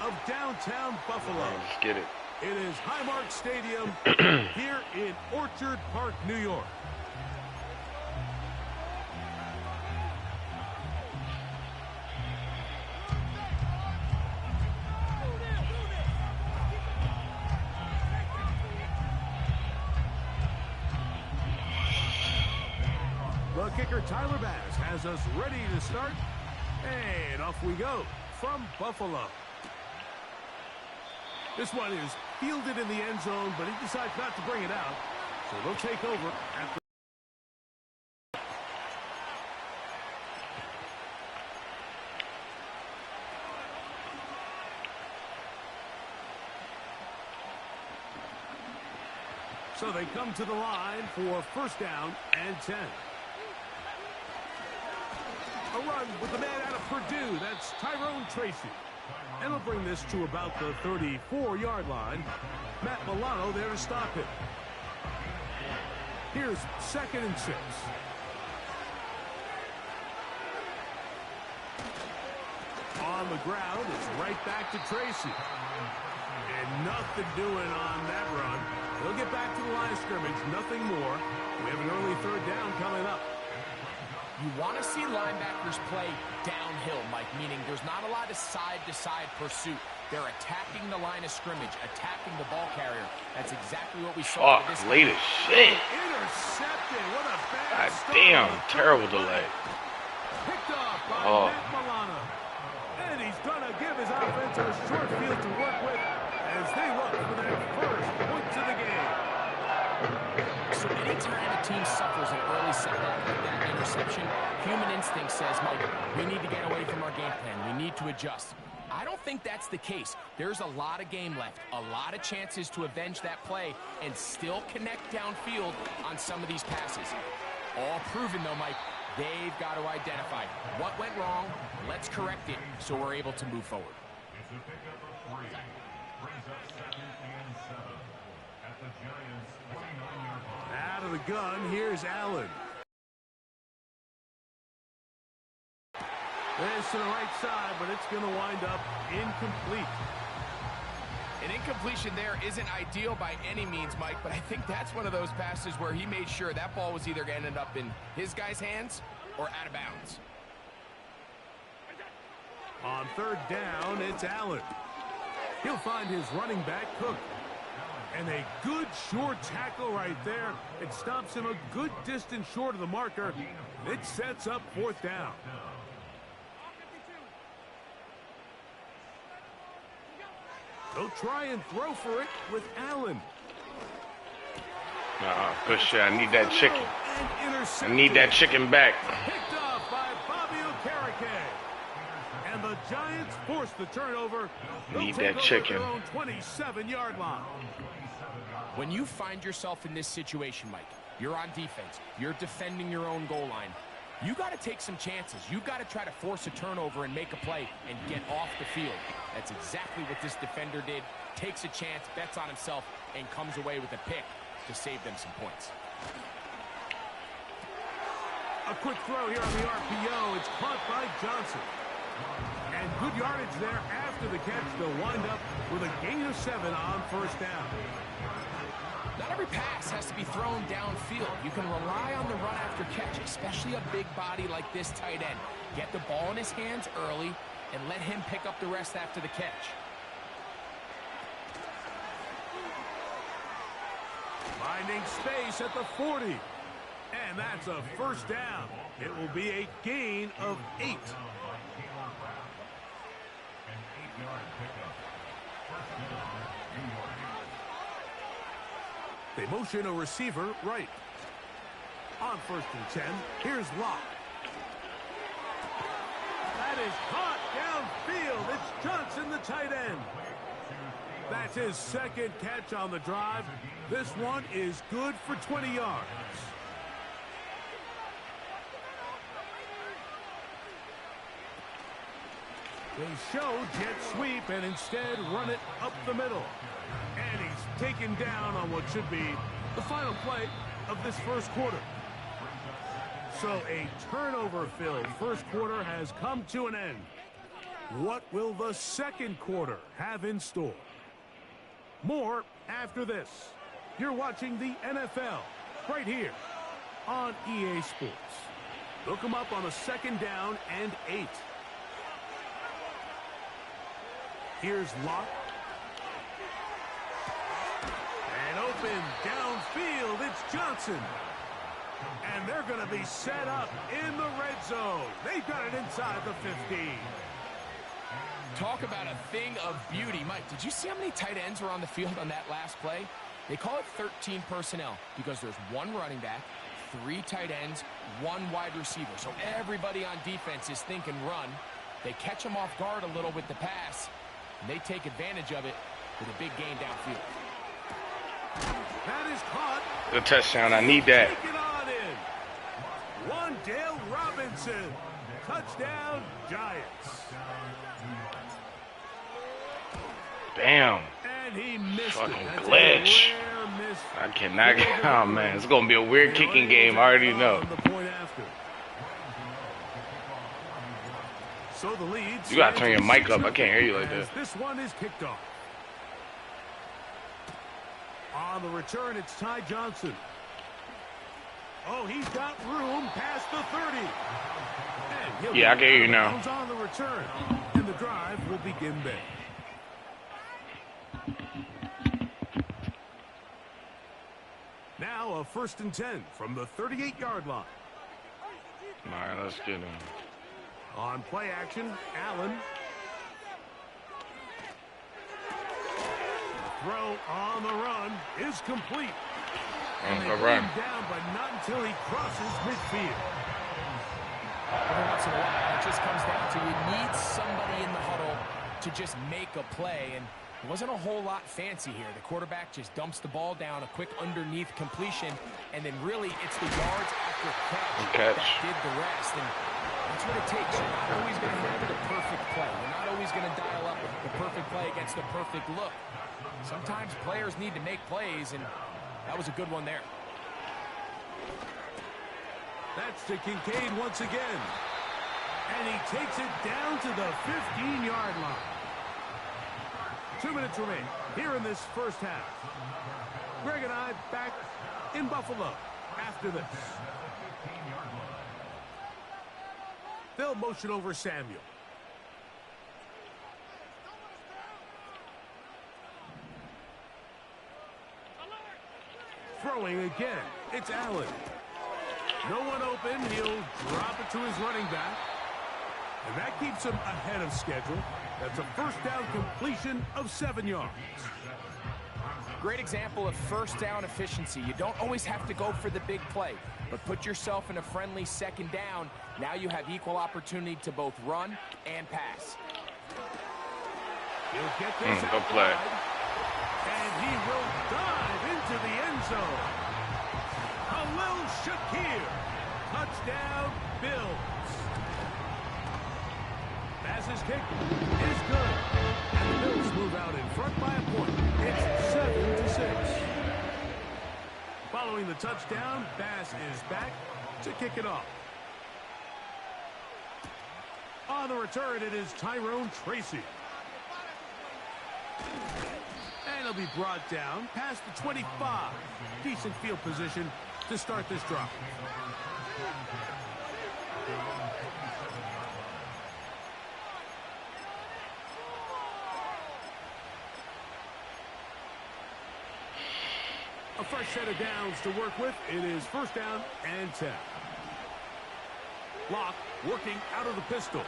of downtown Buffalo. Let's get it. It is Highmark Stadium here in Orchard Park, New York. The kicker, Tyler Bass, has us ready to start. And off we go from Buffalo. This one is fielded in the end zone, but he decides not to bring it out. So they'll take over at the... So they come to the line for first down and 10. A run with the man out of Purdue. That's Tyrone Tracy. And he'll bring this to about the 34-yard line. Matt Milano there to stop it. Here's 2nd and 6. On the ground, it's right back to Tracy. And nothing doing on that run. He'll get back to the line of scrimmage, nothing more. We have an early 3rd down coming up. You want to see linebackers play downhill, Mike, meaning there's not a lot of side-to-side pursuit. They're attacking the line of scrimmage, attacking the ball carrier. That's exactly what we saw. Oh, late as shit. Intercepted. What a God bad start. damn, terrible delay. Picked off by Matt Milano. And he's going to give his offense a short field to work with as they look for their first points of the game. So anytime a team suffers an early setback like that interception, human instinct says, Mike, we need to get away from our game plan. We need to adjust. I don't think that's the case. There's a lot of game left, a lot of chances to avenge that play and still connect downfield on some of these passes. All proven, though, Mike, they've got to identify what went wrong, let's correct it so we're able to move forward. It's a pickup of 3. Brings up 2nd and 7 at the Giants' 29-yard line. Out of the gun, here's Allen. This to the right side, but it's going to wind up incomplete. An incompletion there isn't ideal by any means, Mike, but I think that's one of those passes where he made sure that ball was either going to end up in his guy's hands or out of bounds. On 3rd down, it's Allen. He'll find his running back, Cook. And a good short tackle right there. It stops him a good distance short of the marker. It sets up 4th down. They'll try and throw for it with Allen. Good shit. I need that chicken. I need that chicken back. Picked off by Bobby Okereke. And the Giants force the turnover. Need that chicken. Their own 27-yard line. When you find yourself in this situation, Mike, you're on defense, you're defending your own goal line, you got to take some chances. You got to try to force a turnover and make a play and get off the field. That's exactly what this defender did. Takes a chance, bets on himself, and comes away with a pick to save them some points. A quick throw here on the RPO. It's caught by Johnson. And good yardage there after the catch. They'll wind up with a gain of 7 on 1st down. Not every pass has to be thrown downfield. You can rely on the run after catch, especially a big body like this tight end. Get the ball in his hands early and let him pick up the rest after the catch. Finding space at the 40. And that's a 1st down. It will be a gain of 8. An 8-yard pickup. First down, New York. They motion a receiver right. On 1st and 10, here's Locke. That is caught downfield. It's Johnson, the tight end. That's his 2nd catch on the drive. This one is good for 20 yards. They show jet sweep and instead run it up the middle. And he's taken down on what should be the final play of this 1st quarter. So a turnover-filled 1st quarter has come to an end. What will the second quarter have in store? More after this. You're watching the NFL right here on EA Sports. Look them up on a 2nd down and 8. Here's Locke. And open downfield, it's Johnson. And they're going to be set up in the red zone. They've got it inside the 15. Talk about a thing of beauty. Mike, did you see how many tight ends were on the field on that last play? They call it 13 personnel because there's 1 running back, 3 tight ends, 1 wide receiver. So everybody on defense is thinking run. They catch them off guard a little with the pass, and they take advantage of it with a big gain downfield. That is caught. The touchdown. I need that. Take it on in. Wandale Robinson. Touchdown, Giants. Bam. And he missed Fucking it. That's glitch. a rare miss. I cannot get. Oh, man. It's going to be a weird kicking game. I already know. The point after. So the lead. You got to turn your mic up. I can't hear you like that. This one is kicked off. On the return, it's Ty Johnson. Oh, he's got room past the 30. Yeah, I can hear you now. On the return, and the drive will begin there. Now a 1st and 10 from the 38-yard line. All right, let's get him. On play action, Allen. The throw on the run is complete. And they run. him down, but not until he crosses midfield. Every once in a while, it just comes down to you need somebody in the huddle to just make a play, and it wasn't a whole lot fancy here. The quarterback just dumps the ball down, a quick underneath completion, and then really it's the yards after catch that did the rest, and that's what it takes. You're not always going to have the perfect play. You're not always going to dial up the perfect play against the perfect look. Sometimes players need to make plays, and that was a good one there. That's to Kincaid once again. And he takes it down to the 15-yard line. 2 minutes remain here in this first half. Greg and I back in Buffalo after this. They'll motion over Samuel. Throwing again. It's Allen. No one open. He'll drop it to his running back. And that keeps him ahead of schedule. That's a 1st down completion of 7 yards. Great example of 1st down efficiency. You don't always have to go for the big play, but put yourself in a friendly 2nd down. Now you have equal opportunity to both run and pass. He'll get this Good play. And he will dive into the end zone. Khalil Shakir. Touchdown, Bills. Pass kick is good. And the Bills move out in front by a point. It's 7-6. Following the touchdown, Bass is back to kick it off. On the return, it is Tyrone Tracy. And he'll be brought down past the 25. Decent field position to start this drive. A fresh set of downs to work with. It is 1st down and 10. Locke working out of the pistol.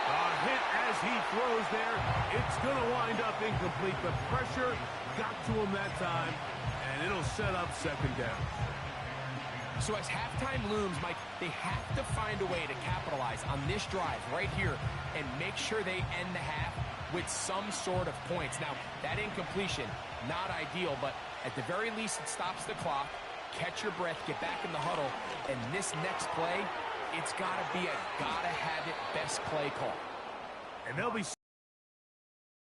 A hit as he throws there. It's going to wind up incomplete. The pressure got to him that time, and it'll set up 2nd down. So as halftime looms, Mike, they have to find a way to capitalize on this drive right here and make sure they end the half with some sort of points. Now, that incompletion, not ideal, but at the very least it stops the clock. Catch your breath, get back in the huddle, and this next play, it's got to be a gotta-have-it best play call. And they'll be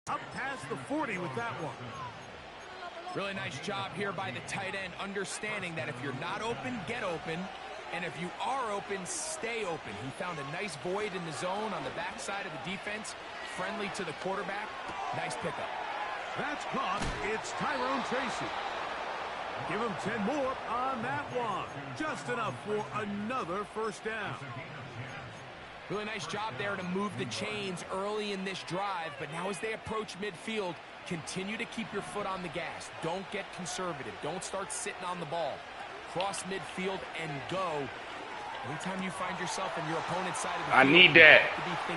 up past the 40 with that one. Really nice job here by the tight end, understanding that if you're not open, get open. And if you are open, stay open. He found a nice void in the zone on the backside of the defense, friendly to the quarterback. Nice pickup. That's caught. It's Tyrone Tracy. Give him 10 more on that one. Just enough for another first down. Really nice job there to move the chains early in this drive, but now as they approach midfield, continue to keep your foot on the gas. Don't get conservative. Don't start sitting on the ball. Cross midfield and go. Anytime you find yourself on your opponent's side of the field, I need that.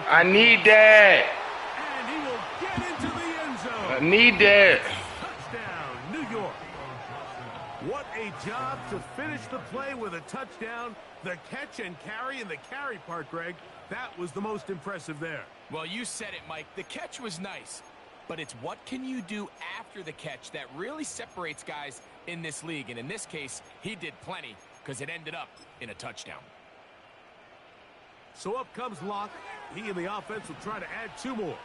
I need And he will get into the end zone. I need that. Touchdown, New York. What a job to finish the play with a touchdown. The catch and carry, and the carry part, Greg, that was the most impressive there. Well, you said it, Mike. The catch was nice, but it's what can you do after the catch that really separates guys in this league. And in this case, he did plenty because it ended up in a touchdown. So up comes Locke. He and the offense will try to add 2 more.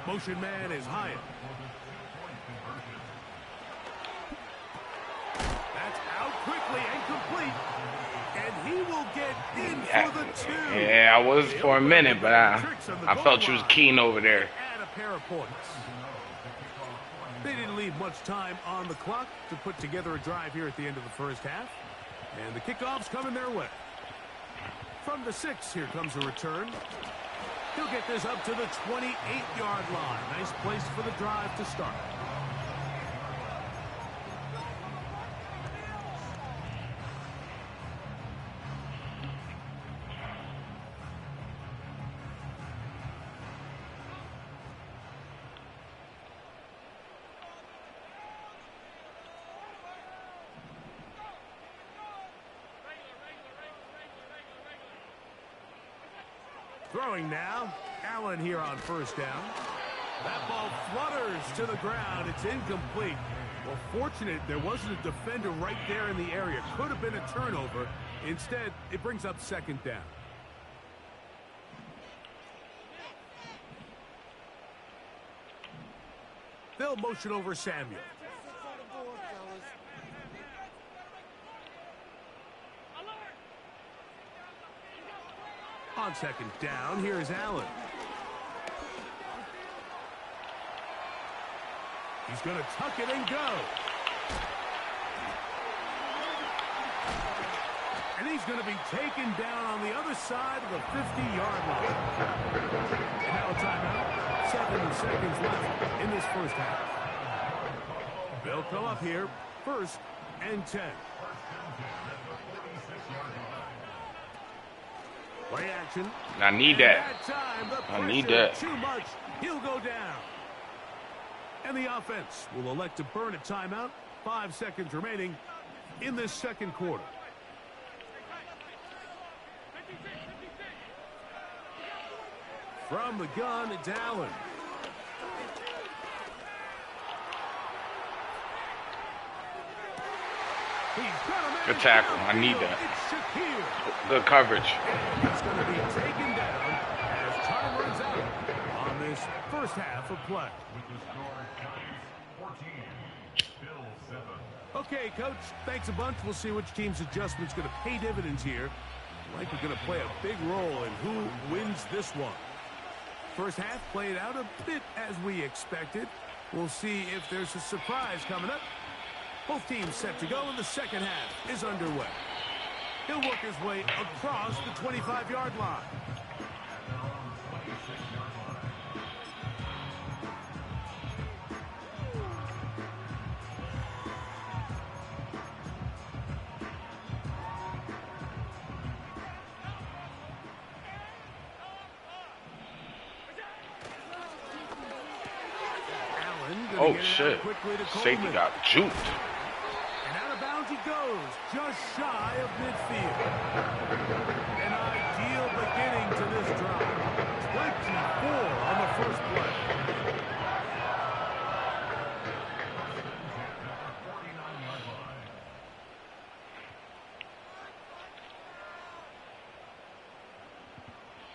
Motion man is Hyatt. That's out quickly and complete. And he will get in for the 2. Yeah, I was for a minute, but I felt you was keen over there. Add a pair of points. They didn't leave much time on the clock to put together a drive here at the end of the first half. And the kickoff's coming their way. From the 6, here comes a return. He'll get this up to the 28-yard line. Nice place for the drive to start. Throwing now. Allen here on first down. That ball flutters to the ground. It's incomplete. Well, fortunate there wasn't a defender right there in the area. Could have been a turnover. Instead, it brings up second down. They'll motion over Samuel. On second down, here is Allen. He's going to tuck it and go. And he's going to be taken down on the other side of the 50-yard line. And now a timeout. 7 seconds left in this first half. They'll come up here, 1st and 10. Play action. I need that. I need that. Too much. He'll go down. And the offense will elect to burn a timeout. 5 seconds remaining in this second quarter. From the gun, it's Allen. Good tackle. I need that. Good coverage. He's going to be taken down as time runs out on this first half of play. Okay, Coach, thanks a bunch. We'll see which team's adjustment's going to pay dividends here. Likely going to play a big role in who wins this one. First half played out a bit as we expected. We'll see if there's a surprise coming up. Both teams set to go, and the second half is underway. He'll work his way across the 25-yard line. Oh, shit. Safety got juked. And out of bounds he goes, just shy of midfield. An ideal beginning to this drive. 24 on the first play.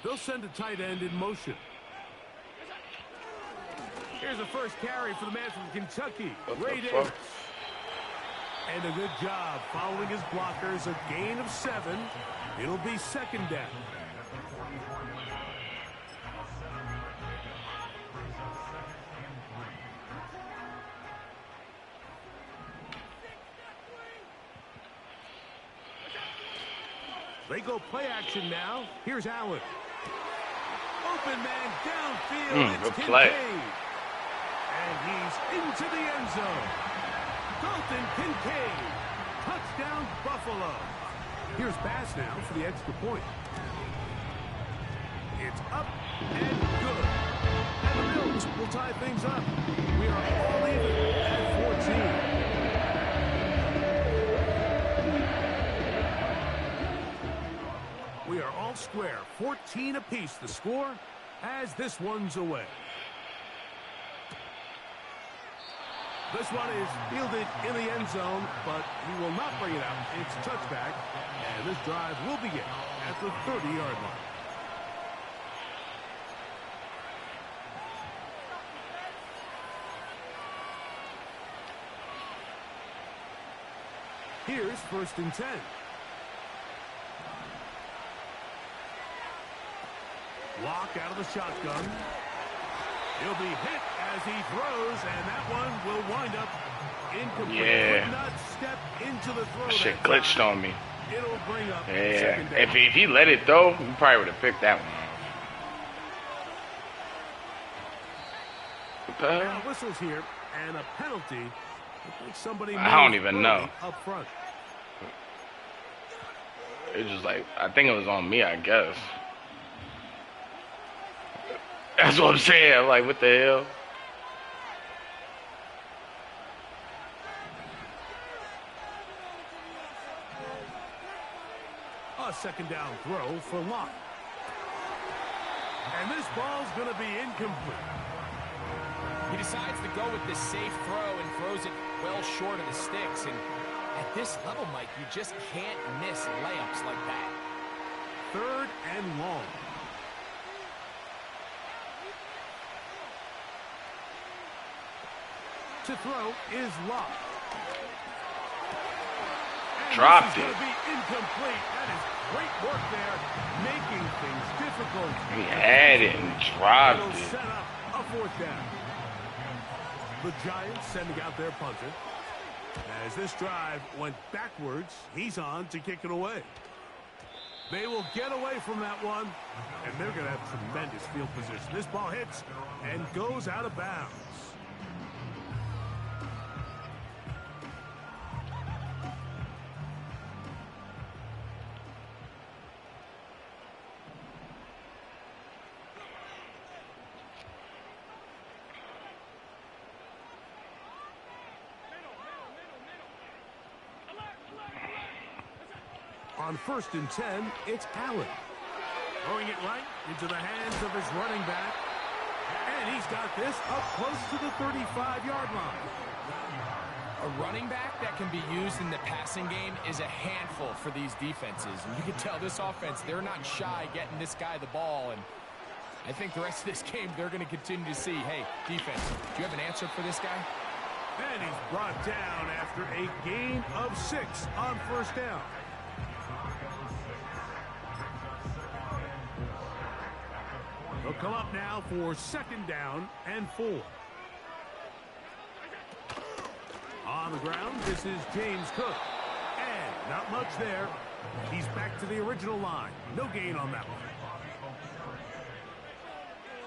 They'll send a tight end in motion. Here's the first carry for the man from Kentucky, Ray Davis. And a good job following his blockers. A gain of 7. It'll be second down. They go play action now. Here's Allen. Open man downfield. Good It's play. Kincaid. And he's into the end zone. Dalton Kincaid. Touchdown, Buffalo. Here's pass now for the extra point. It's up and good. And the Bills will tie things up. We are all even at 14. We are all square. 14 apiece the score as this one's away. This one is fielded in the end zone, but he will not bring it out. It's touchback, and this drive will begin at the 30-yard line. Here's 1st and 10. Lock out of the shotgun. He'll be hit as he throws, and that one will wind up incomplete. Yeah. Could not step into the throw. Shit that glitched time. on me. It'll bring up Yeah. second down. If he let it throw, he probably would have picked that one. What the Now hell? whistles here, and a penalty. Looks like somebody I don't moved even know. early up front. It's just like, I think it was on me, I guess. That's what I'm saying. Like, what the hell? A second down throw for Locke. And this ball's going to be incomplete. He decides to go with this safe throw and throws it well short of the sticks. And at this level, Mike, you just can't miss layups like that. 3rd and long. To throw is Locke. And Dropped this is it. going to be incomplete. That is great work there, making things difficult. He had it and dropped It'll it. set up a 4th down. The Giants sending out their punter. As this drive went backwards, he's on to kick it away. They will get away from that one, and they're going to have tremendous field position. This ball hits and goes out of bounds. On 1st and 10, it's Allen. Throwing it right into the hands of his running back. And he's got this up close to the 35-yard line. A running back that can be used in the passing game is a handful for these defenses. And you can tell this offense, they're not shy getting this guy the ball. And I think the rest of this game, they're going to continue to see, hey, defense, do you have an answer for this guy? And he's brought down after a gain of 6 on 1st down. They'll come up now for 2nd down and 4. On the ground, this is James Cook. And not much there. He's back to the original line. No gain on that one.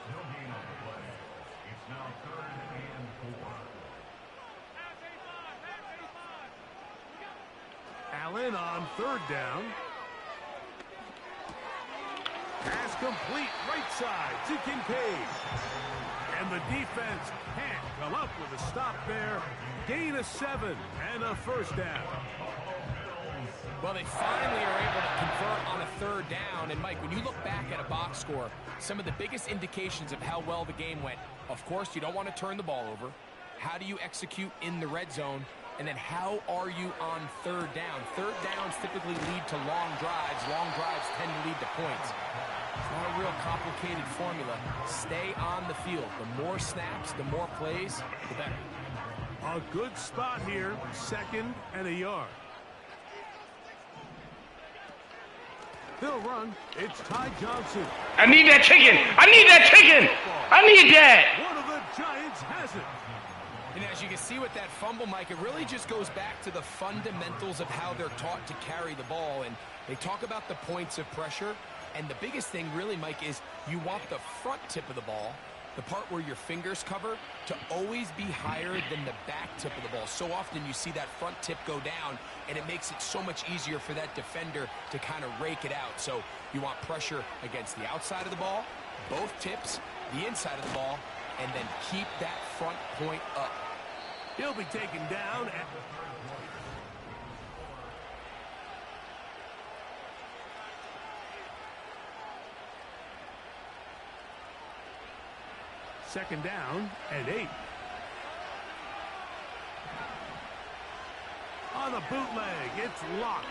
No gain on the play. It's now 3rd and 4. Allen on 3rd down. Pass complete right side to Kincaid. And the defense can't come up with a stop there. Gain of 7 and a 1st down. Well, they finally are able to convert on a 3rd down. And, Mike, when you look back at a box score, some of the biggest indications of how well the game went, of course, you don't want to turn the ball over. How do you execute in the red zone? And then how are you on 3rd down? 3rd downs typically lead to long drives. Long drives tend to lead to points. It's not a real complicated formula. Stay on the field. The more snaps, the more plays, the better. A good spot here. 2nd and a yard. They'll run. It's Ty Johnson. I need that chicken. I need that chicken. I need that. One of the Giants has it. And as you can see with that fumble, Mike, it really just goes back to the fundamentals of how they're taught to carry the ball. And they talk about the points of pressure. And the biggest thing really, Mike, is you want the front tip of the ball, the part where your fingers cover, to always be higher than the back tip of the ball. So often you see that front tip go down, and it makes it so much easier for that defender to kind of rake it out. So you want pressure against the outside of the ball, both tips, the inside of the ball, and then keep that front point up. He'll be taken down at... Second down and 8. On a bootleg, it's locked.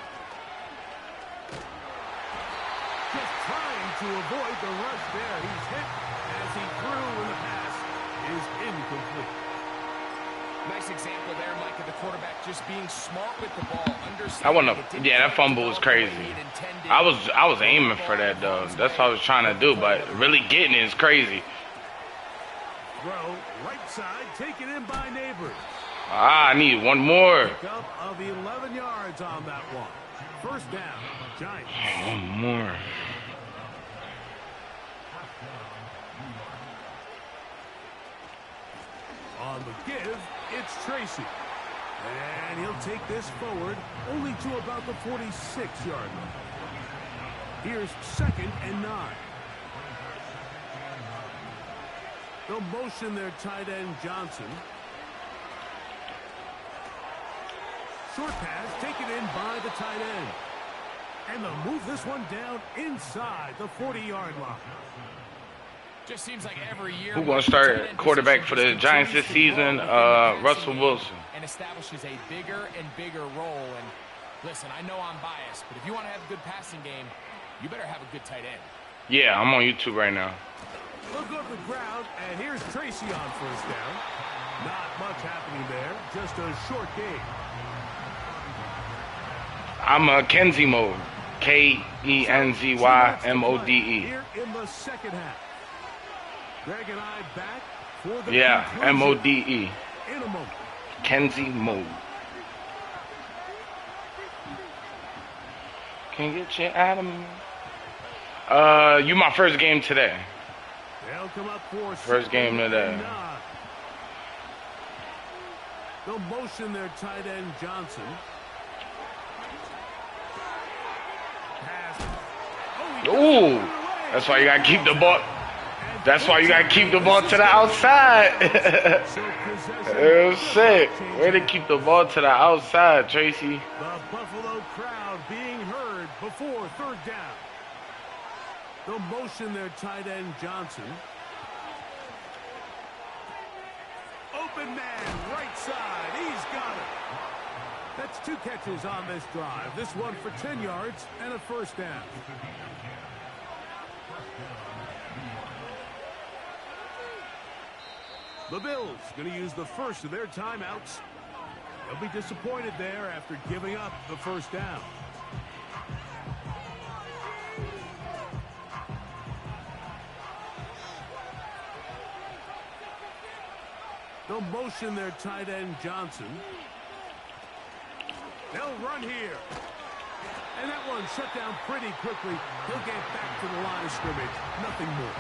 Just trying to avoid the rush there. He's hit as he threw, and the pass is incomplete. Nice example there, Mike, of the quarterback just being smart with the ball. Yeah, that fumble was crazy. I was aiming for that though. That's what I was trying to do, but really getting it is crazy. Throw right side, taken in by Neighbors. I need one more. Pickup of 11 yards on that one. First down, Giants. One more. On the give, it's Tracy. And he'll take this forward only to about the 46-yard line. Here's 2nd and 9. They'll motion their tight end Johnson. Short pass taken in by the tight end. And they'll move this one down inside the 40-yard line. Just seems like every year. Who's going to start quarterback for the Giants this season? Russell Wilson. And establishes a bigger and bigger role. And listen, I know I'm biased, but if you want to have a good passing game, you better have a good tight end. Yeah, I'm on YouTube right now. Look up the ground, and here's Tracy on first down. Not much happening there, just a short gain. I'm a Kenzie mode. Kenzy mode. Here in the second half. Greg and I back for the yeah, mode. In a moment. Kenzie mode. Can't get you out of me. You my first game today. They'll come up for first game today. They'll motion their tight end Johnson. Ooh, that's why you gotta keep the ball. That's why you gotta keep the ball to the outside. It was sick. Way to keep the ball to the outside, Tracy. The Buffalo crowd being heard before third down. They'll motion their tight end Johnson. Open man, right side. He's got it. That's 2 catches on this drive. This one for 10 yards and a first down. The Bills going to use the first of their timeouts. They'll be disappointed there after giving up the first down. They'll motion their tight end Johnson. They'll run here. And that one shut down pretty quickly. He'll get back to the line of scrimmage. Nothing more.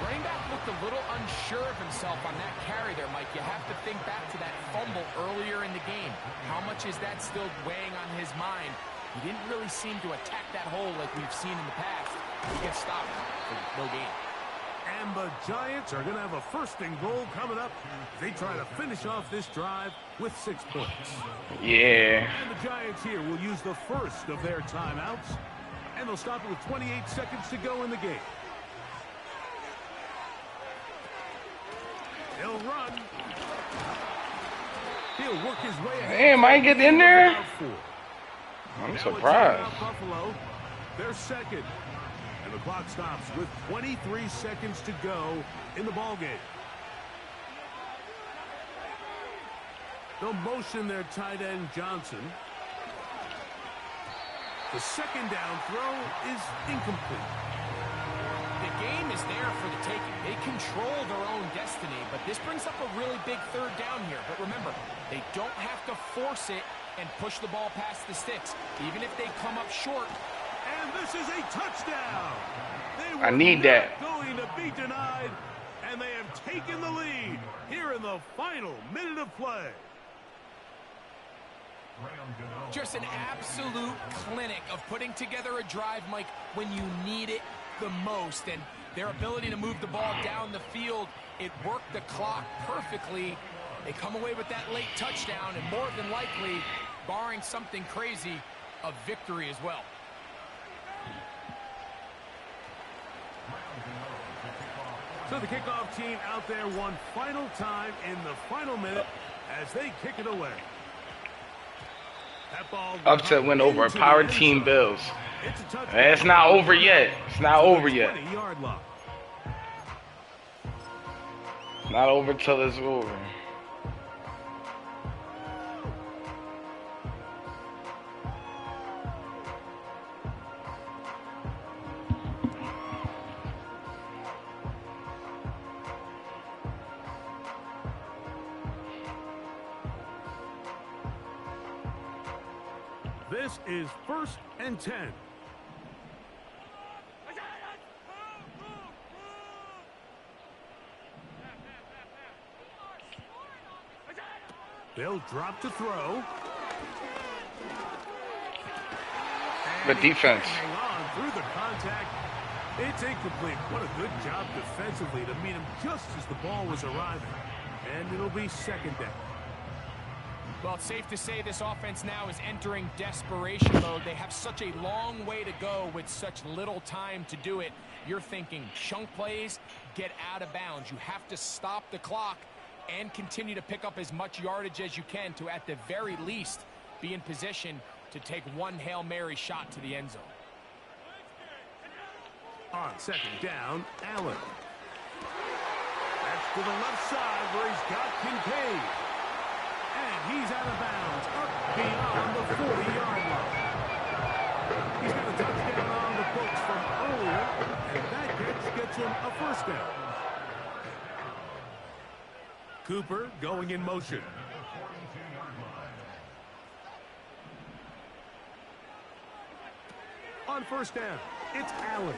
Running back looked a little unsure of himself on that carry there, Mike. You have to think back to that fumble earlier in the game. How much is that still weighing on his mind? He didn't really seem to attack that hole like we've seen in the past. He gets stopped for no gain. And the Giants are going to have a first and goal coming up. They try to finish off this drive with 6 points. Yeah. And the Giants here will use the first of their timeouts. And they'll stop it with 28 seconds to go in the game. He'll run. He'll work his way ahead. Damn, I get in there? I'm surprised. Buffalo, they're second. And the clock stops with 23 seconds to go in the ballgame. They'll motion their tight end, Johnson. The second down throw is incomplete. The game is there for the taking. They control their own destiny, but this brings up a really big third down here. But remember, they don't have to force it and push the ball past the sticks, even if they come up short. And this is a touchdown. They I need that. Going to be denied, and they have taken the lead here in the final minute of play. Just an absolute clinic of putting together a drive, Mike, when you need it the most. And their ability to move the ball down the field, it worked the clock perfectly. They come away with that late touchdown, and more than likely, barring something crazy, a victory as well. So the kickoff team out there one final time in the final minute as they kick it away. That ball Upset win over a power team Bills. It's not over yet. It's not over yet. 20-yard line. Not over till it's over. This is 1st and 10. They'll drop to throw. Good defense. Hang on through the contact. It's incomplete. What a good job defensively to meet him just as the ball was arriving. And it'll be second down. Well, it's safe to say this offense now is entering desperation mode. They have such a long way to go with such little time to do it. You're thinking chunk plays, get out of bounds. You have to stop the clock and continue to pick up as much yardage as you can to, at the very least, be in position to take one Hail Mary shot to the end zone. On second down, Allen. That's to the left side where he's got Kincaid. And he's out of bounds, up beyond the 40-yard line. He's got a touchdown on the books from earlier, and that catch gets him a first down. Cooper going in motion. On first down, it's Allen.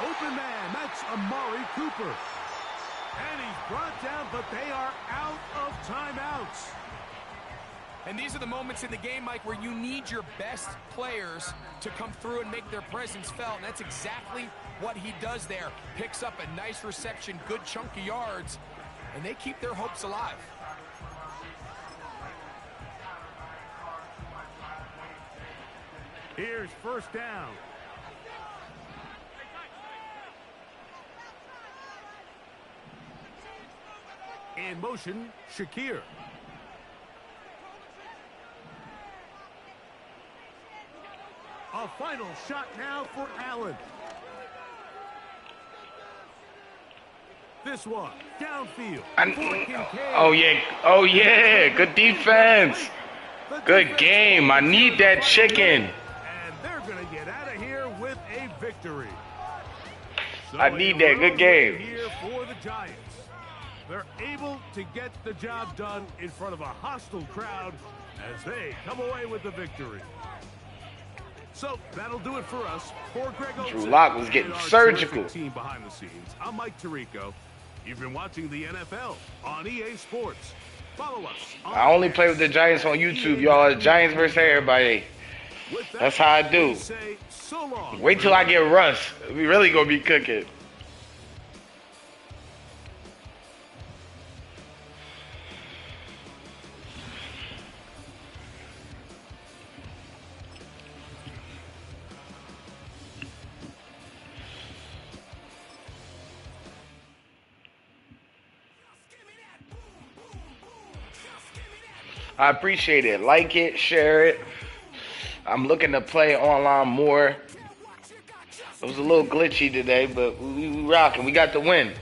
Open man, that's Amari Cooper. And he's brought down, but they are out of timeouts. And these are the moments in the game, Mike, where you need your best players to come through and make their presence felt. And that's exactly what he does there. Picks up a nice reception, good chunk of yards, and they keep their hopes alive. Here's first down. In motion, Shakir. A final shot now for Allen. This one, downfield. Oh yeah, good defense. Good game. I need that chicken. And they're going to get out of here with a victory. So I need that. Good game. Here for the Giants. They're able to get the job done in front of a hostile crowd as they come away with the victory. So that'll do it for us. For Greg Olsen, Drew Lock was getting surgical. Team behind the scenes. I'm Mike Tirico. You've been watching the NFL on EA Sports. Follow us. I only play with the Giants on YouTube, y'all. Giants versus everybody. That's how I do. Wait till I get Russ. We really gonna be cooking. I appreciate it. Like it, share it. I'm looking to play online more. It was a little glitchy today, but we rocking. We got the win.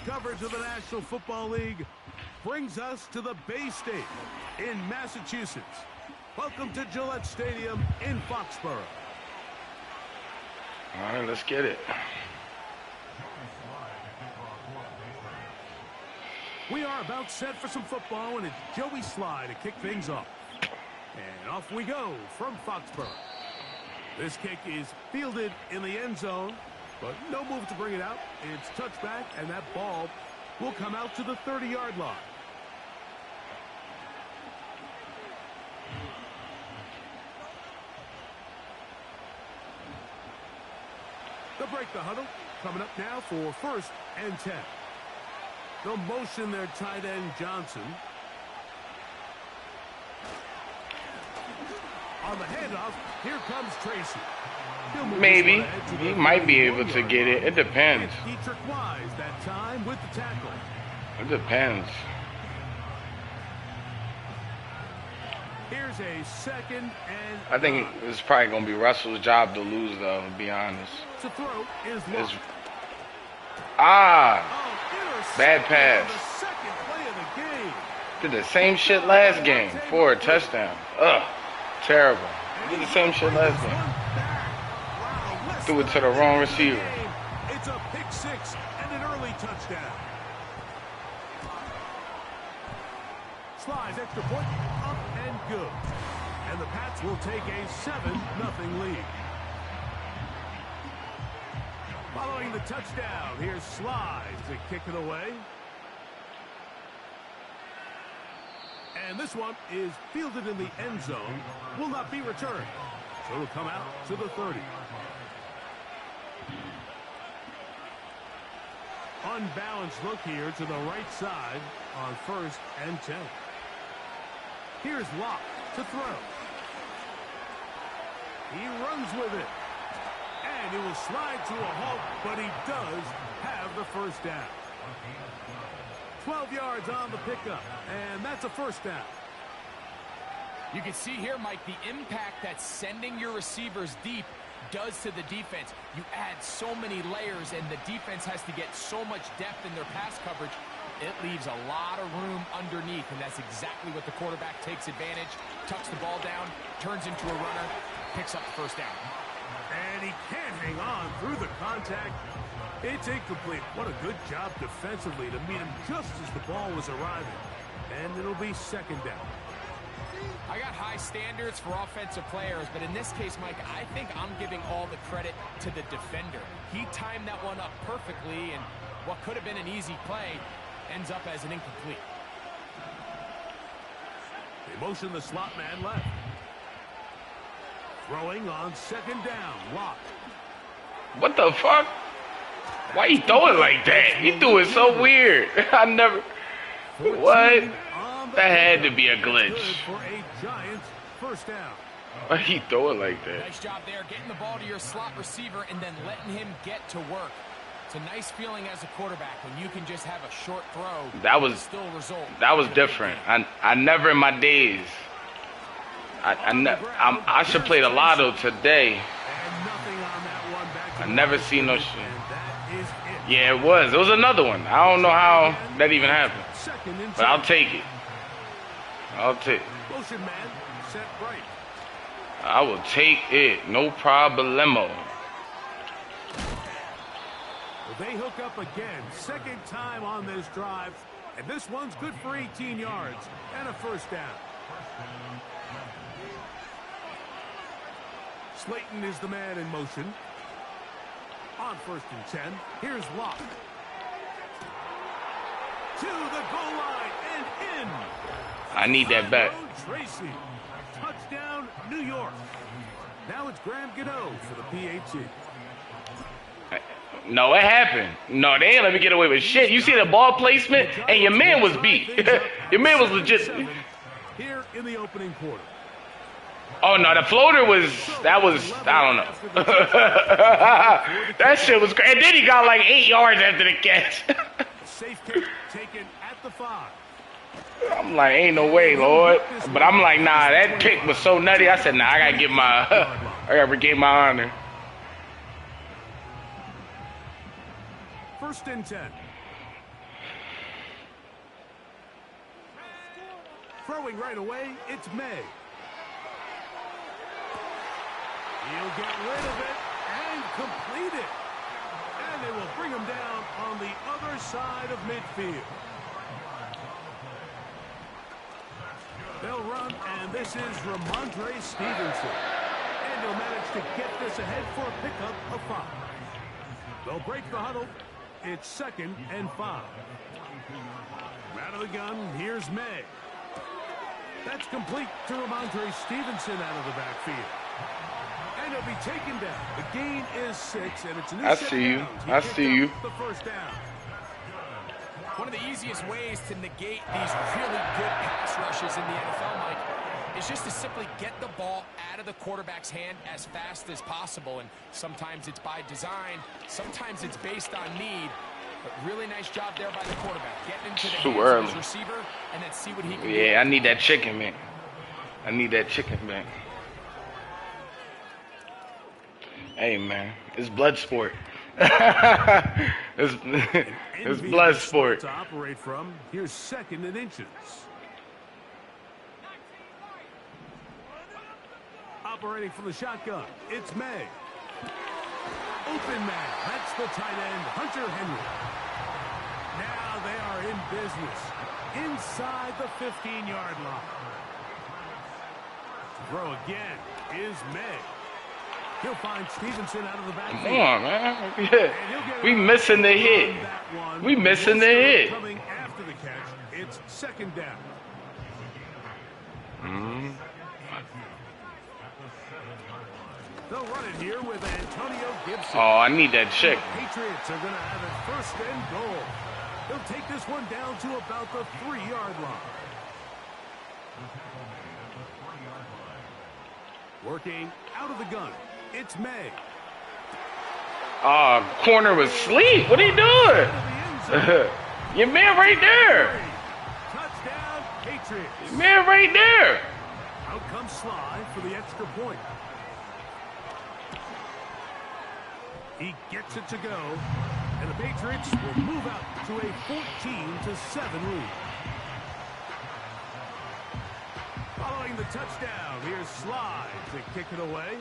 coverage of the National Football League brings us to the Bay State in Massachusetts. Welcome to Gillette Stadium in Foxborough. All right, let's get it. We are about set for some football, and it's Joey Sly to kick things off. And off we go from Foxborough. This kick is fielded in the end zone, but no move to bring it out. It's touchback, and that ball will come out to the 30-yard line. They'll break the huddle. Coming up now for 1st and 10. They'll motion their tight end, Johnson. On the handoff, here comes Tracy. Maybe. He might be able to get it. It depends. Dietrich Wise that time with the tackle. It depends. Here's a 2nd and I think it's probably going to be Russell's job to lose, though, to be honest. to throw is lost. Bad pass. The 2nd play of the game. Did the same shit last game for a touchdown. Ugh, terrible. Did the same shit last game. Threw it to the wrong receiver. It's a pick 6 and an early touchdown. Slides extra point, up and good. And the Pats will take a 7-0 lead. Following the touchdown, here's Slides to kick it away. And this one is fielded in the end zone, will not be returned. So it'll come out to the 30. Unbalanced look here to the right side on 1st and 10. Here's Locke to throw. He runs with it. And he will slide to a halt, but he does have the 1st down. 12 yards on the pickup, and that's a 1st down. You can see here, Mike, the impact that sending your receivers deep does to the defense. You add so many layers, and the defense has to get so much depth in their pass coverage. It leaves a lot of room underneath, and that's exactly what the quarterback takes advantage. Tucks the ball down, turns into a runner, picks up the 1st down. And he can't hang on through the contact. It's incomplete. What a good job defensively to meet him just as the ball was arriving. And it'll be 2nd down. I got high standards for offensive players, but in this case, Mike, I think I'm giving all the credit to the defender. He timed that one up perfectly, and what could have been an easy play ends up as an incomplete. They motion the slot man left. Throwing on 2nd down. Locke. What the fuck? Why he throw it like that? He threw it so weird. I never... What? That had to be a glitch. For a Giants 1st down. Why he throw it like that? Nice job there, getting the ball to your slot receiver and then letting him get to work. It's a nice feeling as a quarterback when you can just have a short throw. That was still result. That was different. I never in my days. I should play the lotto today. I never seen no shit. Yeah, it was. It was another one. I don't know how that even happened. But I'll take it. I'll take it. Motion man, set right. I will take it. No problemo. They hook up again. 2nd time on this drive. And this one's good for 18 yards and a 1st down. Slayton is the man in motion. On 1st and 10, here's Locke. To the goal line and in. I need that back. Tracy. Touchdown, New York. Now it's Graham Gano for the PAT. No, it happened. No, they ain't let me get away with shit. You see the ball placement? And your man was beat. Your man was legit. Here in the opening quarter. Oh, no, the floater was, I don't know. That shit was great. And then he got like 8 yards after the catch. Safe kick taken at the 5. I'm like, ain't no way, Lord. But I'm like, nah, that pick was so nutty. I said, nah, I gotta regain my honor. 1st and 10. Throwing right away, it's May. He'll get rid of it and complete it. And they will bring him down on the other side of midfield. They'll run, and this is Ramondre Stevenson. And he'll manage to get this ahead for a pickup of 5. They'll break the huddle. It's 2nd and 5. Out of the gun, here's May. That's complete to Ramondre Stevenson out of the backfield. And he'll be taken down. The gain is 6, and it's a new I set see you. downs. He I picked see up you. The first down. One of the easiest ways to negate these really good pass rushes in the NFL, Mike, is just to simply get the ball out of the quarterback's hand as fast as possible. And sometimes it's by design, sometimes it's based on need. But really nice job there by the quarterback. Getting into the hands of his receiver and then see what he can do. Yeah, I need that chicken, man. I need that chicken, man. Hey, man, it's blood sport. it's blood sport. To operate from, here's 2nd and inches. Operating from the shotgun, it's May. Open man, that's the tight end, Hunter Henry. Now they are in business inside the 15-yard line. Throw again is May. He'll find Stevenson out of the backfield. Come on, man. Yeah. We missing the hit. We missing the hit. Coming after the catch, it's 2nd down. They'll run it here with Antonio Gibson. Oh, I need that chick. Patriots are going to have it 1st and goal. They'll take this one down to about the 3-yard line. Working out of the gun, it's May. Corner was asleep. What are you doing? Your man right there. Touchdown, Patriots. Your man right there. Out comes Sly for the extra point. He gets it to go, and the Patriots will move out to a 14-7 lead. Following the touchdown, here's Sly to kick it away.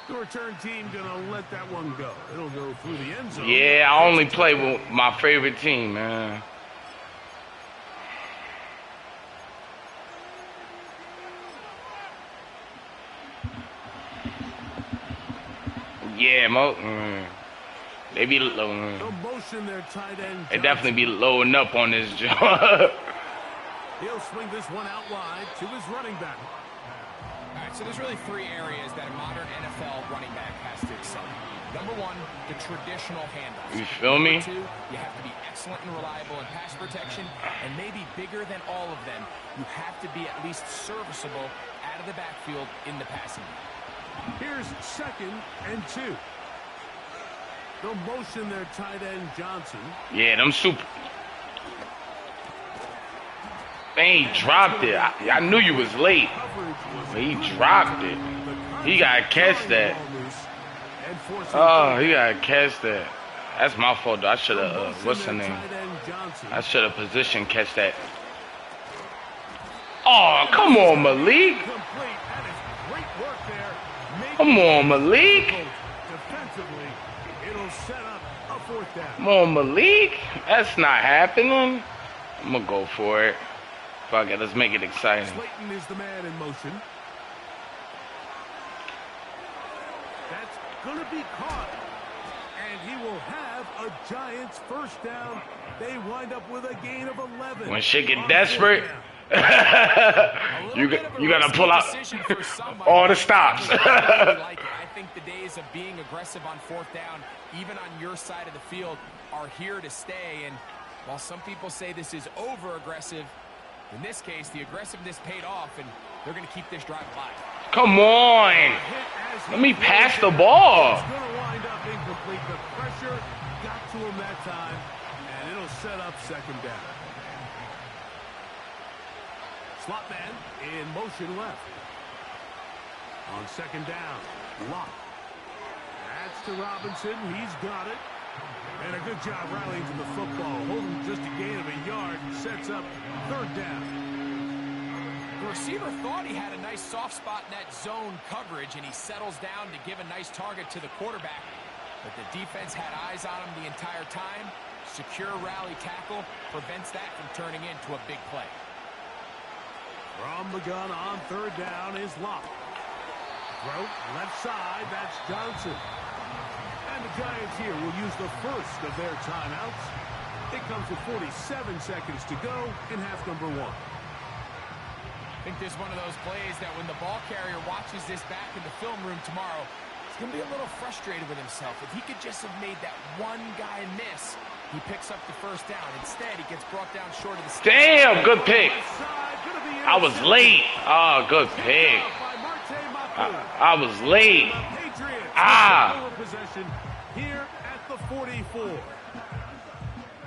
The return team gonna let that one go. It'll go through the end zone. Yeah, I only play with my favorite team, man. Yeah, they be low. The motion their tight end. They definitely be loading up on this job. He'll swing this one out wide to his running back. All right, so there's really 3 areas that a modern NFL running back has to excel. Number 1, the traditional handoffs. You feel me? Number 2, you have to be excellent and reliable in pass protection, and maybe bigger than all of them, you have to be at least serviceable out of the backfield in the passing game. Here's 2nd and 2. They'll motion their tight end Johnson. Yeah, them super. Man, he dropped it. I knew you was late. But he dropped it. He gotta catch that. Oh, he gotta catch that. That's my fault, though. I should have, what's the name? I should have positioned catch that. Oh, come on, Malik. Come on, Malik. Defensively, it'll set up a 4th down. Come on, Malik. That's not happening. I'm going to go for it. Fuck it. Let's make it exciting. Slayton is the man in motion. That's going to be caught. And he will have a Giants 1st down. They wind up with a gain of 11. When shit get desperate, you got to pull out all the stops. I think the days of being aggressive on 4th down, even on your side of the field, are here to stay. And while some people say this is over-aggressive, in this case, the aggressiveness paid off, and they're going to keep this drive alive. Come on. Let me pass the ball. It's going to wind up incomplete. The pressure got to him that time, and it'll set up 2nd down. Slot man in motion left. On 2nd down, Lock. That's to Robinson. He's got it. And a good job rallying to the football. Holding just a gain of a yard sets up third down. The receiver thought he had a nice soft spot in that zone coverage, and he settles down to give a nice target to the quarterback. But the defense had eyes on him the entire time. Secure rally tackle prevents that from turning into a big play. From the gun on third down is Locke. Throw left side, that's Johnson. And the Giants here will use the first of their timeouts. It comes with 47 seconds to go in half number 1. I think this is one of those plays that when the ball carrier watches this back in the film room tomorrow, he's going to be a little frustrated with himself. If he could just have made that one guy miss, he picks up the first down. Instead, he gets brought down short of the stick. Damn, good pick. I was late. Oh, good pick. I was late. Possession here at the 44.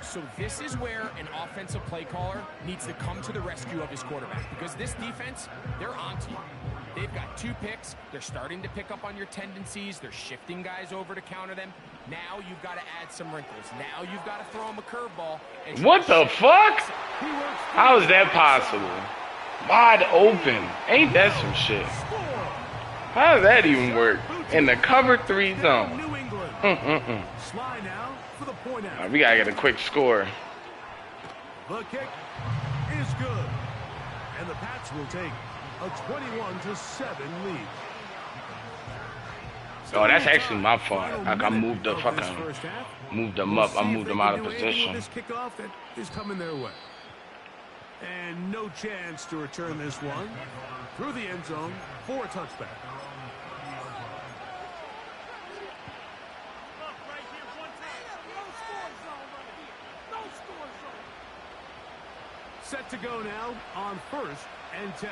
So this is where an offensive play caller needs to come to the rescue of his quarterback, because this defense, they're onto you. They've got 2 picks. They're starting to pick up on your tendencies. They're shifting guys over to counter them. Now you've got to add some wrinkles. Now you've got to throw them a curveball. What the fuck? How is that possible? Wide open. Ain't that some shit? How does that even work? In the cover 3 zone. Sly now for the point out. We gotta get a quick score. The kick is good. And the Pats will take a 21-7 lead. Oh, that's actually my fault. Like I moved the fucking, moved them up. I moved them out of position. This kickoff that is coming their way. And no chance to return this one through the end zone for a touchback. Set to go now on 1st and 10.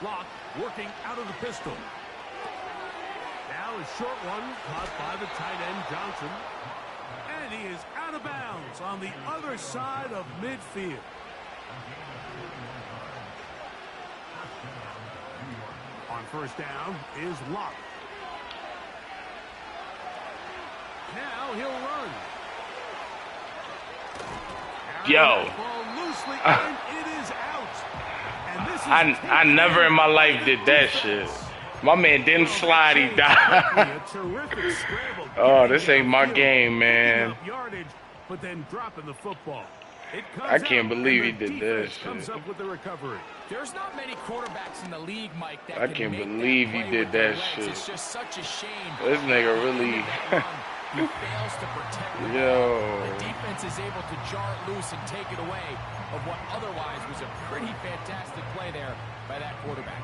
Locke working out of the pistol. Now a short one caught by the tight end Johnson. And he is out of bounds on the other side of midfield. On 1st down is Locke. Now he'll run. Yo. I never in my life did that shit. My man didn't slide, he died. Oh, this ain't my game, man. I can't believe he did that shit. There's not many quarterbacks in the league, Mike, that I can't believe he did that shit. It's just such a shame. This nigga really... He fails to protect the Yo. ball. The defense is able to jar it loose and take it away of what otherwise was a pretty fantastic play there by that quarterback.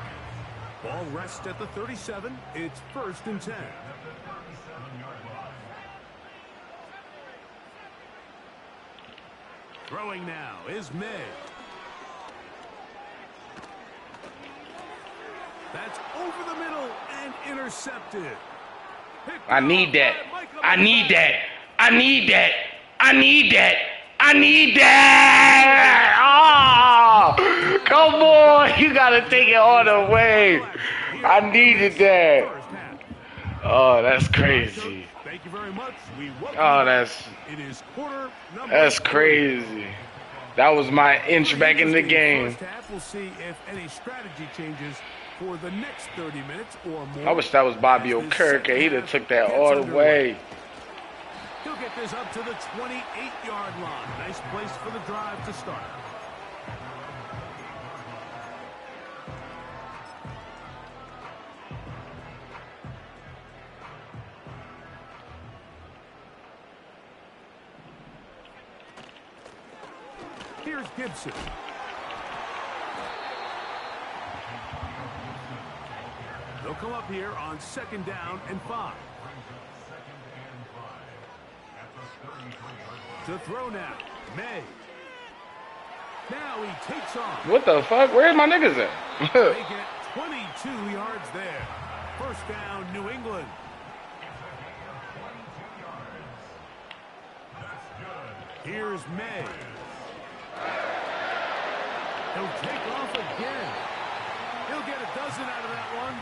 Ball rests at the 37. It's 1st and 10. Throwing now is May. That's over the middle and intercepted. I need that. I need that. I need that. I need that. I need that. Oh, come on. You got to take it all the way. I needed that. Oh, that's crazy. Thank you very much. Oh, that's crazy. That was my inch back in the game. We'll see if any strategy changes for the next 30 minutes or more. I wish that was Bobby O'Kirk. He'd have took that all the way. He'll get this up to the 28-yard line. Nice place for the drive to start. Here's Gibson. They'll come up here on 2nd down and 5. To throw now, May. Now he takes off. What the fuck? Where's my niggas at? They get 22 yards there. 1st down, New England. Here's May. He'll take off again. He'll get a dozen out of that one,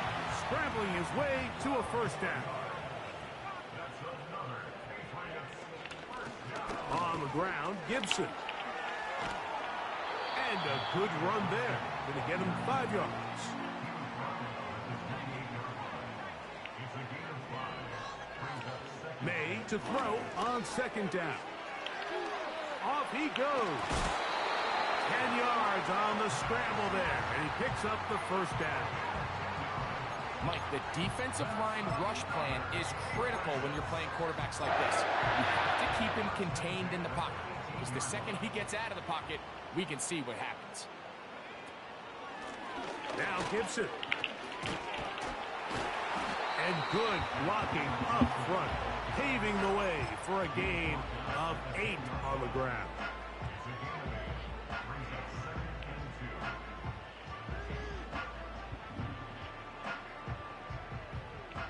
scrambling his way to a 1st down. on the ground, Gibson. And a good run there. Going to get him 5 yards. May to throw on 2nd down. Off he goes. 10 yards on the scramble there. And he picks up the 1st down. Mike, the defensive line rush plan is critical when you're playing quarterbacks like this. You have to keep him contained in the pocket, because the second he gets out of the pocket, we can see what happens. Now Gibson. And good blocking up front, paving the way for a gain of 8 on the ground.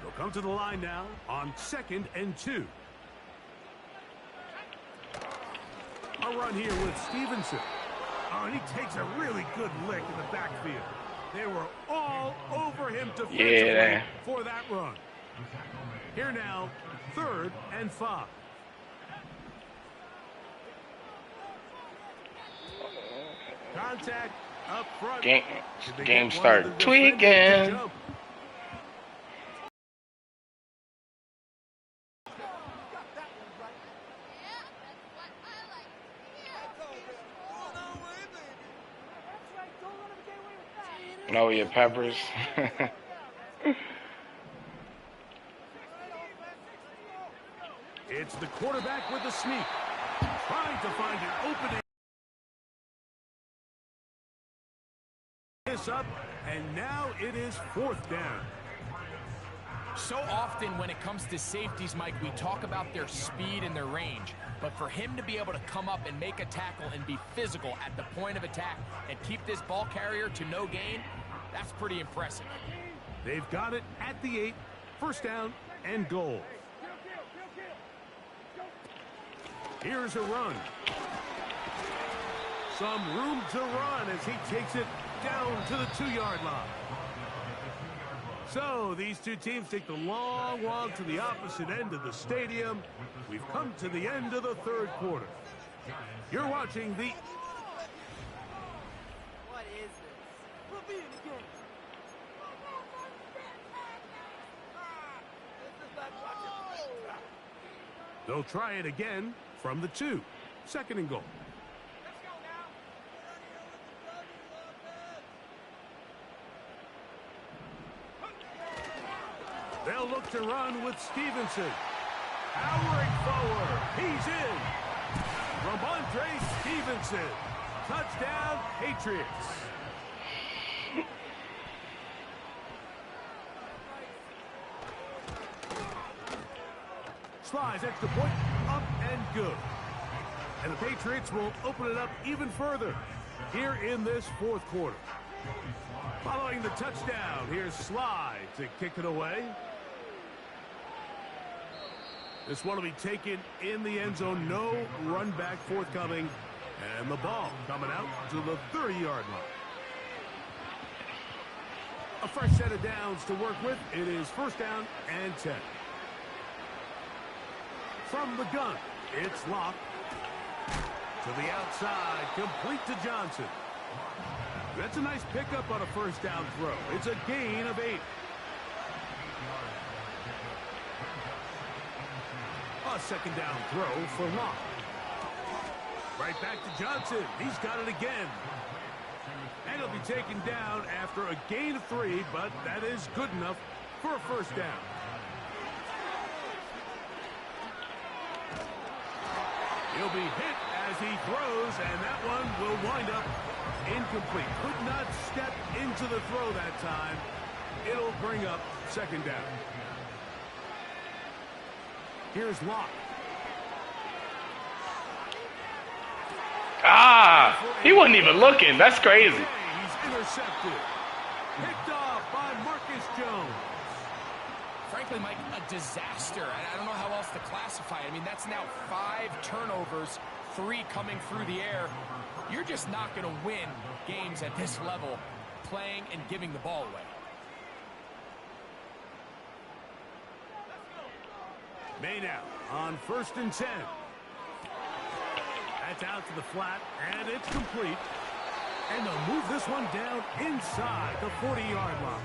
They'll come to the line now on 2nd and 2. A run here with Stevenson. Oh, and he takes a really good lick in the backfield. They were all over him defensively for that run. Here now, 3rd and 5. Contact up front. Game start tweaking. No, your peppers. It's the quarterback with the sneak, trying to find an opening. This up, and now it is 4th down. So often when it comes to safeties, Mike, we talk about their speed and their range. But for him to be able to come up and make a tackle and be physical at the point of attack and keep this ball carrier to no gain, that's pretty impressive. They've got it at the 8, 1st down and goal. Here's a run. Some room to run as he takes it down to the 2-yard line. So these two teams take the long walk to the opposite end of the stadium. We've come to the end of the 3rd quarter. You're watching the... What is this? Put me in the game. They'll try it again from the 2. 2nd and goal. They'll look to run with Stevenson. Powering forward. He's in. Ramondre Stevenson. Touchdown, Patriots. Slides extra point, up and good. And the Patriots will open it up even further here in this 4th quarter. Following the touchdown, here's Slide to kick it away. This one will be taken in the end zone. No run back forthcoming. And the ball coming out to the 30-yard line. A fresh set of downs to work with. It is 1st down and 10. From the gun, it's Locke. To the outside, complete to Johnson. That's a nice pickup on a 1st down throw. It's a gain of 8. A 2nd down throw for Locke. Right back to Johnson. He's got it again. And he'll be taken down after a gain of 3, but that is good enough for a 1st down. He'll be hit as he throws, and that one will wind up incomplete. Could not step into the throw that time. It'll bring up 2nd down. Here's Locke. He wasn't even looking. That's crazy. He's intercepted. Picked off by Marcus Jones. Frankly, Mike, a disaster. I don't know how else to classify it. I mean, that's now 5 turnovers, 3 coming through the air. You're just not going to win games at this level playing and giving the ball away. May now on 1st and 10. That's out to the flat, and it's complete. And they'll move this one down inside the 40-yard line.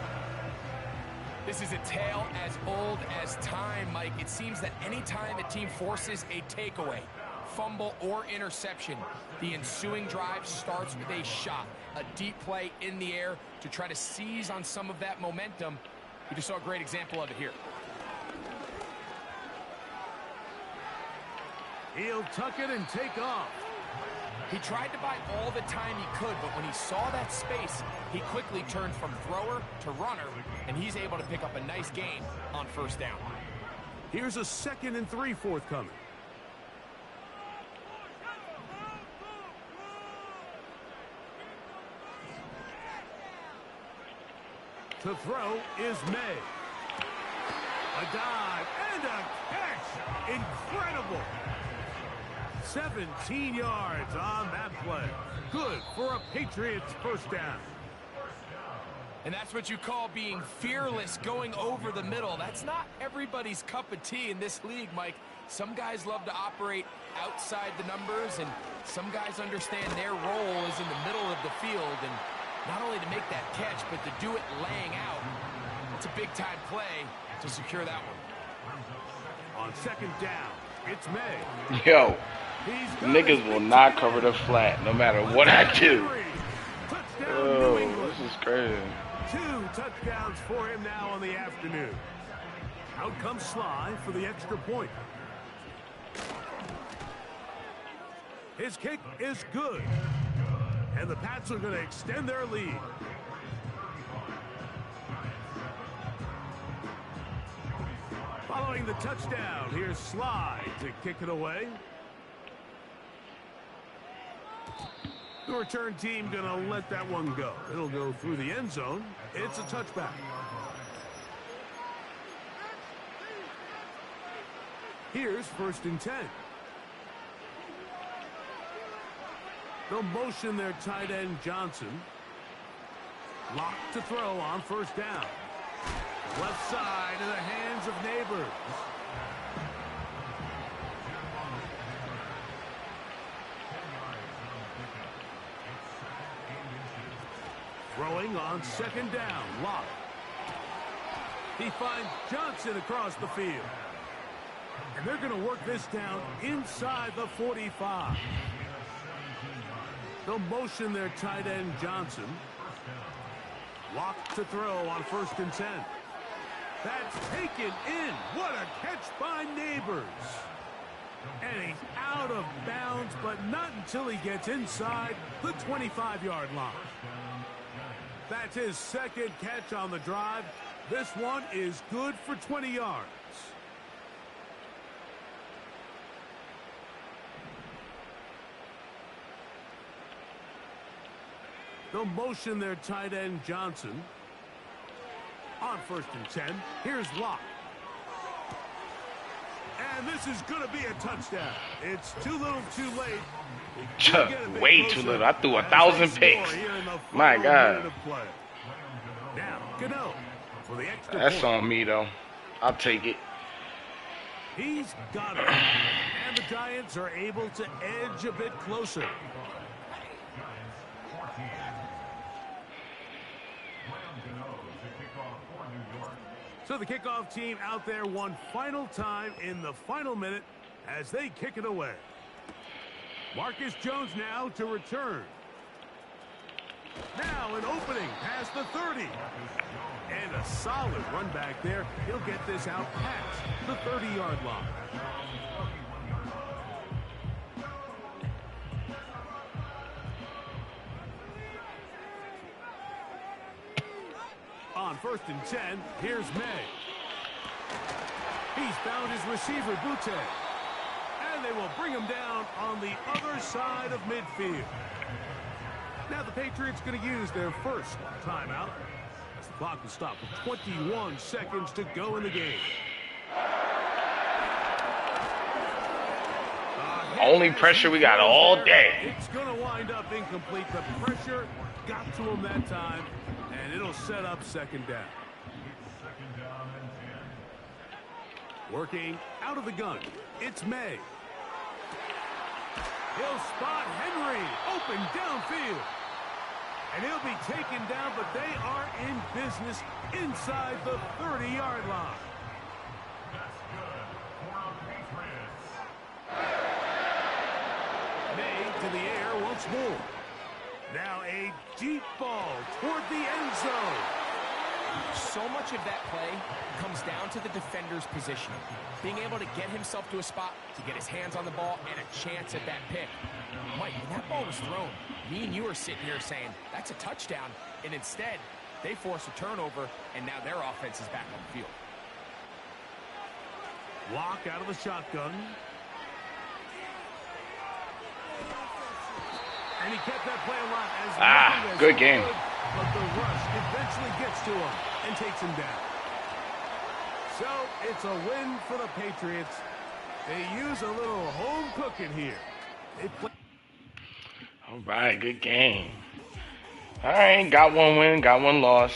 This is a tale as old as time, Mike. It seems that any time the team forces a takeaway, fumble, or interception, the ensuing drive starts with a shot, a deep play in the air to try to seize on some of that momentum. We just saw a great example of it here. He'll tuck it and take off. He tried to buy all the time he could, but when he saw that space, he quickly turned from thrower to runner, and he's able to pick up a nice gain on first down. Here's a 2nd and 3 forthcoming. To throw is May. A dive and a catch. Incredible. 17 yards on that play. Good for a Patriots first down. And that's what you call being fearless, going over the middle. That's not everybody's cup of tea in this league, Mike. Some guys love to operate outside the numbers, and some guys understand their role is in the middle of the field, and not only to make that catch, but to do it laying out. It's a big-time play to secure that one. On 2nd down, it's May. Yo, niggas will not cover the flat no matter what I do. Oh, this is crazy. 2 touchdowns for him now on the afternoon. Out comes Sly for the extra point. His kick is good. And the Pats are going to extend their lead. Following the touchdown, here's Sly to kick it away. The return team going to let that one go. It'll go through the end zone. It's a touchback. Here's 1st and 10. They'll motion their tight end Johnson. Locked to throw on first down. Left side in the hands of Neighbors. Throwing on 2nd down. Lock. He finds Johnson across the field. And they're going to work this down inside the 45. They'll motion their tight end Johnson. Locked to throw on 1st and 10. That's taken in. What a catch by Neighbors. And he's out of bounds, but not until he gets inside the 25-yard line. That's his 2nd catch on the drive. This one is good for 20 yards. They'll motion their tight end Johnson. On 1st and 10, here's Locke. And this is going to be a touchdown. It's too little too late. Way too little. I threw 1,000 picks. My God. Now, Gano for the extra That's point. on me, though. I'll take it. He's got it. And the Giants are able to edge a bit closer. So the kickoff team out there one final time in the final minute as they kick it away. Marcus Jones now to return. Now an opening past the 30. And a solid run back there. He'll get this out past the 30-yard line. On 1st and 10, here's May. He's found his receiver, Butte. And they will bring him down on the other side of midfield. Now the Patriots going to use their first timeout as the clock will stop with 21 seconds to go in the game. Only pressure we got all day. It's going to wind up incomplete. The pressure got to him that time, and it'll set up 2nd down. Working out of the gun, it's May. He'll spot Henry open downfield. And he'll be taken down, but they are in business inside the 30-yard line. That's good for our Patriots. Made to the air once more. Now a deep ball toward the end zone. So much of that play comes down to the defender's positioning. Being able to get himself to a spot, to get his hands on the ball, and a chance at that pick. Mike, when that ball was thrown, me and you are sitting here saying, that's a touchdown. And instead, they force a turnover, and now their offense is back on the field. Walk out of the shotgun. And he kept that play alive. As good game. But the rush eventually gets to him and takes him down. So it's a win for the Patriots. They use a little home cooking here. All right, good game. All right, got one win, got one loss.